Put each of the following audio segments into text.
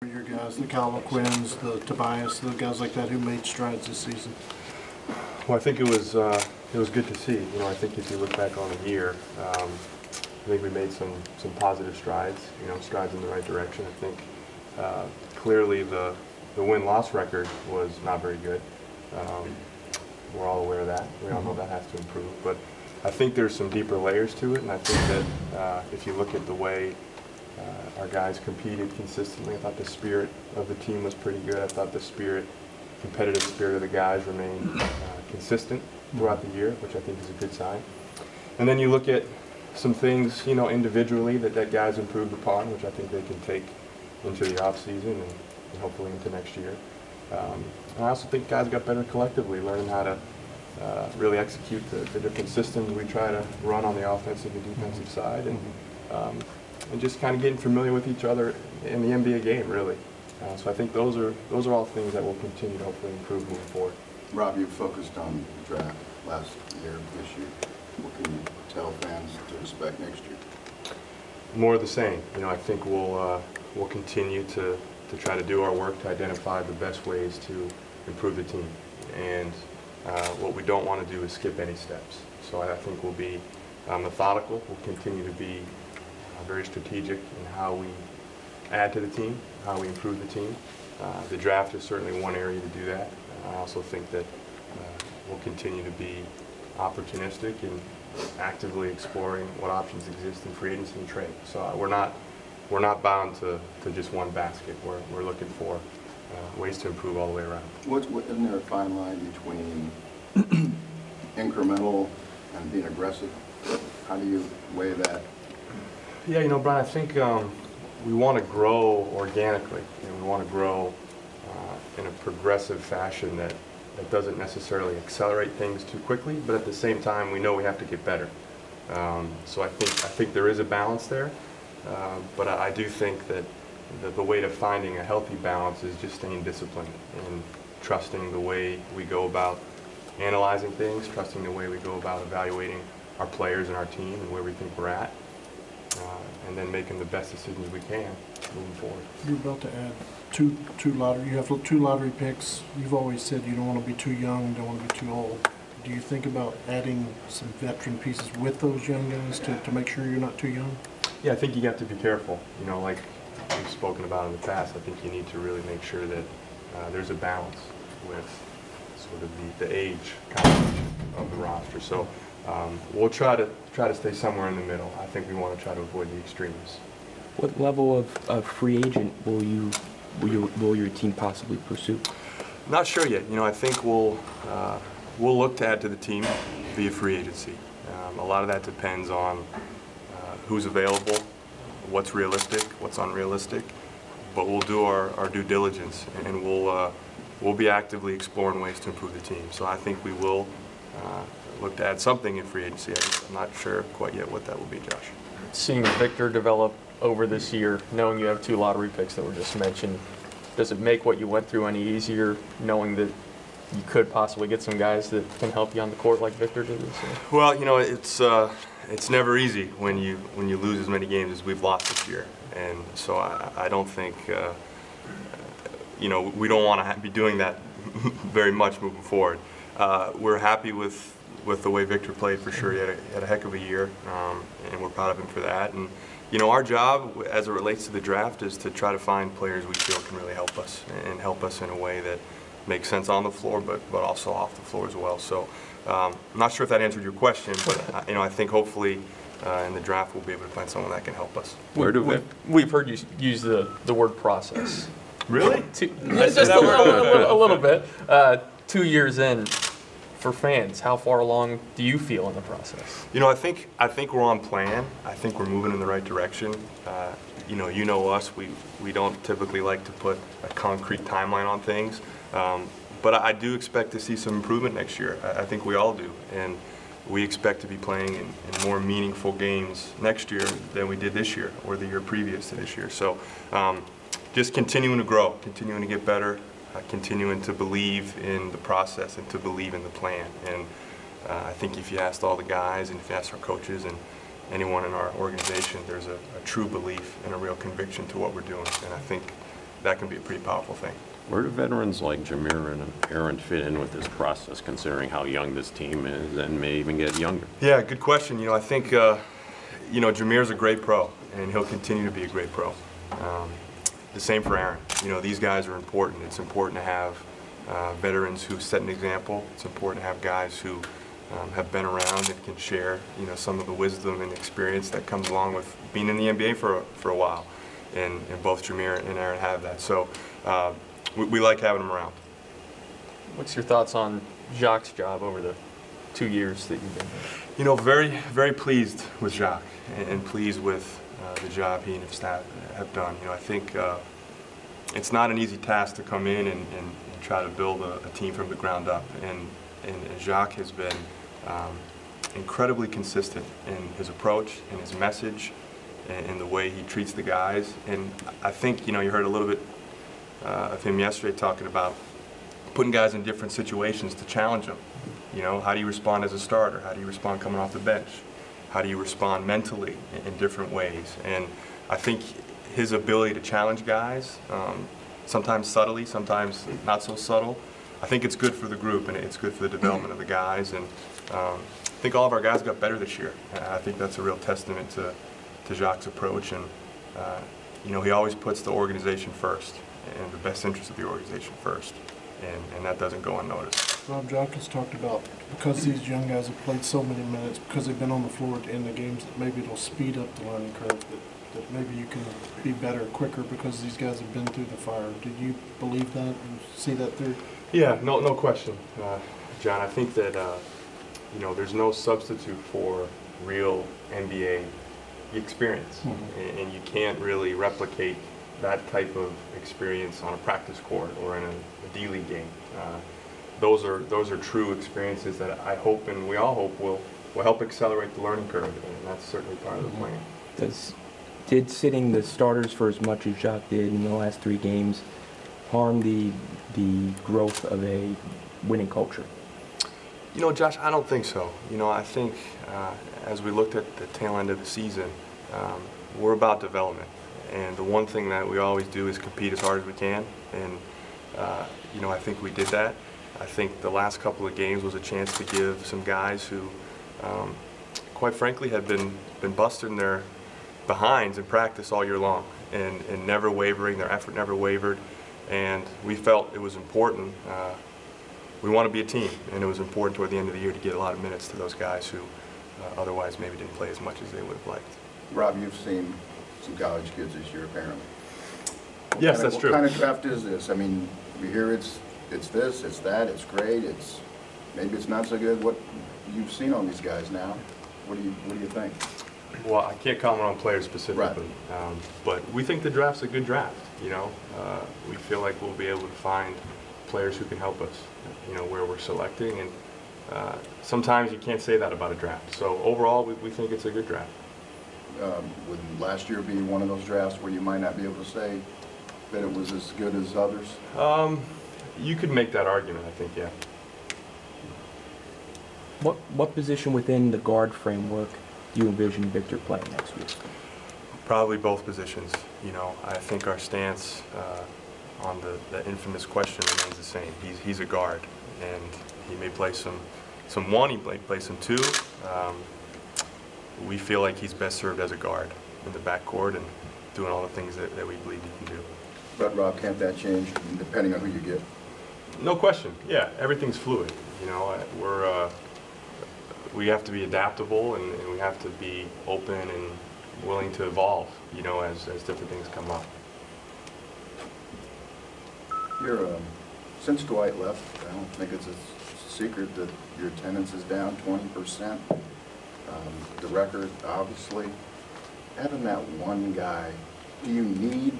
Your guys, the Kyle Quinns, the Tobias, the guys like that who made strides this season? Well, I think it was good to see. You know, I think if you look back on the year, I think we made some positive strides. You know, strides in the right direction. I think clearly the win-loss record was not very good. We're all aware of that. We all know that has to improve. But I think there's some deeper layers to it, and I think that if you look at the way our guys competed consistently, I thought the spirit of the team was pretty good. I thought the competitive spirit of the guys remained consistent throughout the year, which I think is a good sign. And then you look at some things, you know, individually that guys improved upon, which I think they can take into the off season and hopefully into next year. And I also think guys got better collectively, learning how to really execute the different systems we try to run on the offensive and defensive side, and just kind of getting familiar with each other in the NBA game, really. So I think those are all things that will continue to hopefully improve moving forward. Rob, you focused on the draft last year, this year. What can you tell fans to expect next year? More of the same. You know, I think we'll continue to try to do our work to identify the best ways to improve the team. And what we don't want to do is skip any steps. So I think we'll be methodical. We'll continue to be very strategic in how we add to the team, how we improve the team. The draft is certainly one area to do that. I also think that we'll continue to be opportunistic and actively exploring what options exist in free agency and trade. So we're not bound to just one basket. We're looking for ways to improve all the way around. Isn't there a fine line between incremental and being aggressive? How do you weigh that? Yeah, you know, Brian, I think we want to grow organically. You know, we want to grow in a progressive fashion that doesn't necessarily accelerate things too quickly, but at the same time, we know we have to get better. So I think there is a balance there, but I do think that the way to finding a healthy balance is just staying disciplined and trusting the way we go about analyzing things, trusting the way we go about evaluating our players and our team and where we think we're at. And then making the best decisions we can moving forward. You're about to add two lottery. You have two lottery picks. You've always said you don't want to be too young, don't want to be too old. Do you think about adding some veteran pieces with those young guys to make sure you're not too young? Yeah, I think you have to be careful. You know, like we've spoken about in the past, I think you need to really make sure that there's a balance with sort of the age composition of the roster. So we'll try to stay somewhere in the middle. I think we want to try to avoid the extremes. What level of free agent will your team possibly pursue? Not sure yet. You know, I think we'll look to add to the team via free agency. A lot of that depends on who's available, what's realistic, what's unrealistic. But we'll do our due diligence, and we'll be actively exploring ways to improve the team. So I think we will look to add something in free agency. I'm not sure quite yet what that will be, Josh. Seeing Victor develop over this year, knowing you have two lottery picks that were just mentioned, does it make what you went through any easier, knowing that you could possibly get some guys that can help you on the court like Victor did this year? Well, you know, it's never easy when you lose as many games as we've lost this year, and so I don't think you know, we don't want to be doing that very much moving forward. We're happy with the way Victor played, for sure. He had a heck of a year, and we're proud of him for that. And you know, our job as it relates to the draft is to try to find players we feel can really help us, and help us in a way that makes sense on the floor, but also off the floor as well. So I'm not sure if that answered your question, but you know, I think hopefully in the draft we'll be able to find someone that can help us. We've heard you use the word process. Really? Just a little bit. 2 years in, for fans, how far along do you feel in the process? You know, I think we're on plan. I think we're moving in the right direction. You know us. We don't typically like to put a concrete timeline on things, but I do expect to see some improvement next year. I think we all do, and we expect to be playing in more meaningful games next year than we did this year or the year previous to this year. So just continuing to grow, continuing to get better, continuing to believe in the process and to believe in the plan. And I think if you asked all the guys and if you asked our coaches and anyone in our organization, there's a true belief and a real conviction to what we're doing. And I think that can be a pretty powerful thing. Where do veterans like Jameer and Aaron fit in with this process, considering how young this team is and may even get younger? Yeah, good question. I think, Jameer's a great pro, and he'll continue to be a great pro. The same for Aaron. These guys are important. It's important to have veterans who set an example. It's important to have guys who have been around and can share, some of the wisdom and experience that comes along with being in the NBA for a while. And both Jameer and Aaron have that. So we like having them around. What's your thoughts on Jacques' job over the 2 years that you've been here? Very, very pleased with Jacques and pleased with the job he and his staff have done. I think it's not an easy task to come in and try to build a team from the ground up. And Jacques has been incredibly consistent in his approach and his message and the way he treats the guys. And I think, you heard a little bit of him yesterday talking about putting guys in different situations to challenge them. How do you respond as a starter? How do you respond coming off the bench? How do you respond mentally in different ways? And I think his ability to challenge guys, sometimes subtly, sometimes not so subtle, I think it's good for the group and it's good for the development of the guys. And I think all of our guys got better this year. And I think that's a real testament to Jacques' approach. And he always puts the organization first and the best interest of the organization first. And that doesn't go unnoticed. Rob, Jacques has talked about, because these young guys have played so many minutes, because they've been on the floor in the games, that maybe it'll speed up the learning curve, that maybe you can be better quicker because these guys have been through the fire. Did you believe that and see that through? Yeah, no question, John. I think that there's no substitute for real NBA experience, and you can't really replicate that type of experience on a practice court or in a D-League game. Those are true experiences that I hope and we all hope will help accelerate the learning curve, and that's certainly part of the plan. Did sitting the starters for as much as Jacques did in the last 3 games harm the growth of a winning culture? Josh, I don't think so. I think as we looked at the tail end of the season, we're about development. And the one thing that we always do is compete as hard as we can. And, I think we did that. I think the last couple of games was a chance to give some guys who, quite frankly, had been busted in their behinds in practice all year long and never wavering. Their effort never wavered. And we felt it was important. We want to be a team, and it was important toward the end of the year to get a lot of minutes to those guys who otherwise maybe didn't play as much as they would have liked. Rob, you've seen some college kids this year, apparently. Yes, that's true. What kind of draft is this? I mean, we hear it's this, it's that, it's great, maybe it's not so good. What you've seen on these guys now, what do you think? Well, I can't comment on players specifically, right. But we think the draft's a good draft. We feel like we'll be able to find players who can help us, where we're selecting, and sometimes you can't say that about a draft. So overall, we think it's a good draft. Would last year be one of those drafts where you might not be able to say that it was as good as others? You could make that argument, I think, yeah. What position within the guard framework do you envision Victor playing next year? Probably both positions. I think our stance on the infamous question remains the same. He's a guard, and he may play some one, he may play some two. We feel like he's best served as a guard in the backcourt and doing all the things that we believe he can do. But Rob, can't that change depending on who you get? No question. Yeah, everything's fluid. We have to be adaptable and we have to be open and willing to evolve, as different things come up. Since Dwight left, I don't think it's a secret that your attendance is down 20%. The record, obviously. Having that one guy, do you need,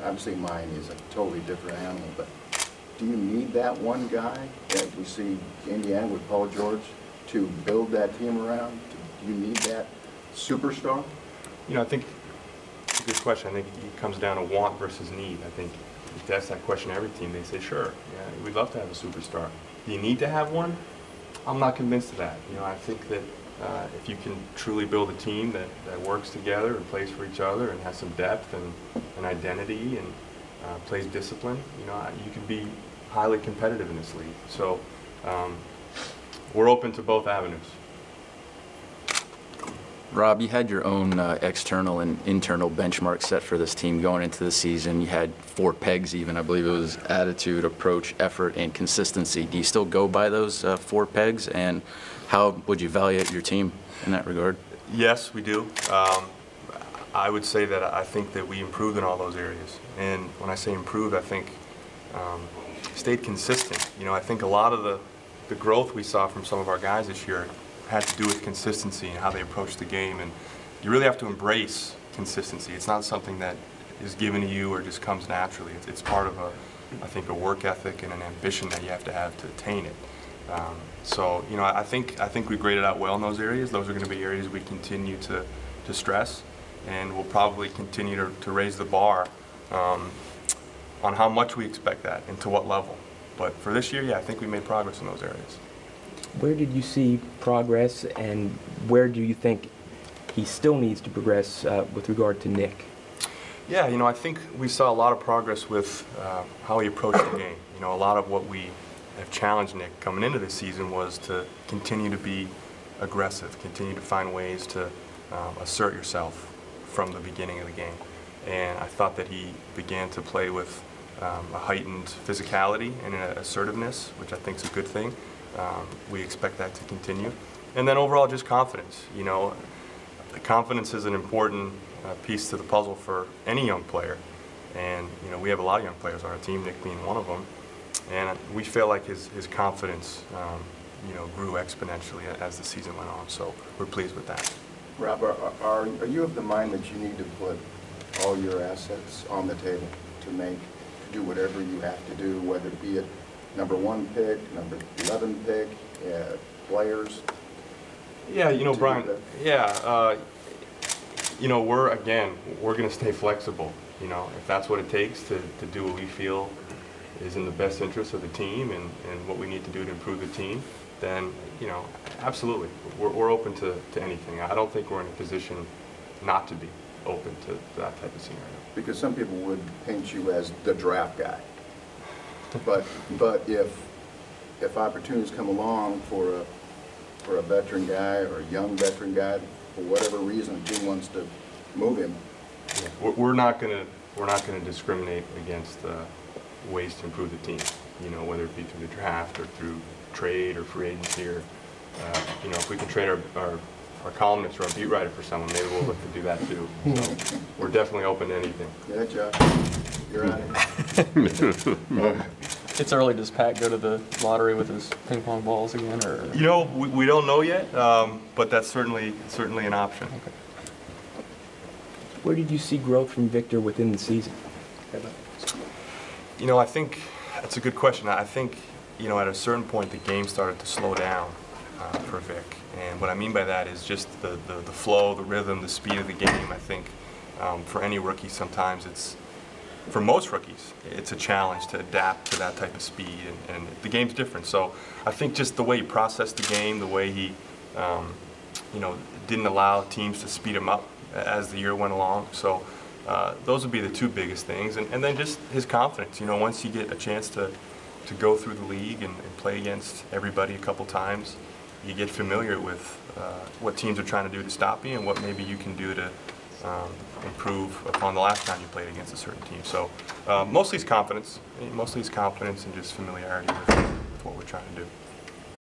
obviously Miami is a totally different animal, but do you need that one guy that we see Indiana with Paul George to build that team around? Do you need that superstar? I think it's a good question. I think it comes down to want versus need. I think if you ask that question to every team, they say, sure, yeah, we'd love to have a superstar. Do you need to have one? I'm not convinced of that. I think that if you can truly build a team that works together and plays for each other and has some depth and identity, and plays discipline, you know, you can be highly competitive in this league. So we're open to both avenues. Rob, you had your own external and internal benchmark set for this team going into the season. You had 4 pegs even. I believe it was attitude, approach, effort, and consistency. Do you still go by those 4 pegs? And how would you evaluate your team in that regard? Yes, we do. I would say that I think that we improved in all those areas. And when I say improved, I think stayed consistent. You know, I think a lot of the growth we saw from some of our guys this year had to do with consistency and how they approach the game. And you really have to embrace consistency. It's not something that is given to you or just comes naturally. It's part of I think, a work ethic and an ambition that you have to attain it. So, you know, I think we graded out well in those areas. Those are going to be areas we continue to stress, and we'll probably continue to raise the bar on how much we expect that and to what level. But for this year, yeah, I think we made progress in those areas. Where did you see progress, and where do you think he still needs to progress with regard to Nick? Yeah, you know, I think we saw a lot of progress with how he approached the game. You know, a lot of what we have challenged Nick coming into this season was to continue to be aggressive, continue to find ways to assert yourself from the beginning of the game. And I thought that he began to play with a heightened physicality and an assertiveness, which I think is a good thing. We expect that to continue. And then overall, just confidence. You know, confidence is an important piece to the puzzle for any young player. And, you know, we have a lot of young players on our team, Nick being one of them. And we feel like his confidence, you know, grew exponentially as the season went on. So we're pleased with that. Rob, are you of the mind that you need to put all your assets on the table to do whatever you have to do, whether it be it number 1 pick, number 11 pick, players? Yeah, you know, Brian, yeah, you know, we're going to stay flexible. You know, if that's what it takes to do what we feel is in the best interest of the team and what we need to do to improve the team, then, you know, absolutely, we're open to anything. I don't think we're in a position not to be open to that type of scenario. Because some people would paint you as the draft guy. But if opportunities come along for a veteran guy or a young veteran guy, for whatever reason, the team wants to move him, yeah, we're not going to discriminate against ways to improve the team. You know, whether it be through the draft or through trade or free agency, or you know, if we can trade our columnist or our beat writer for someone, maybe we'll look to do that too. So we're definitely open to anything. Yeah, Josh, you're on it. It's early. Does Pat go to the lottery with his ping pong balls again, or? You know, we don't know yet, but that's certainly an option. Okay. Where did you see growth from Victor within the season? You know, I think that's a good question. I think, you know, at a certain point the game started to slow down for Vic. And what I mean by that is just the flow, the rhythm, the speed of the game. I think for any rookie sometimes for most rookies, it's a challenge to adapt to that type of speed, and the game's different. So I think just the way he processed the game, the way he, you know, didn't allow teams to speed him up as the year went along. So those would be the 2 biggest things. And then just his confidence. You know, once you get a chance to go through the league and play against everybody a couple times, you get familiar with what teams are trying to do to stop you and what maybe you can do to improve upon the last time you played against a certain team. So mostly it's confidence and just familiarity with what we're trying to do.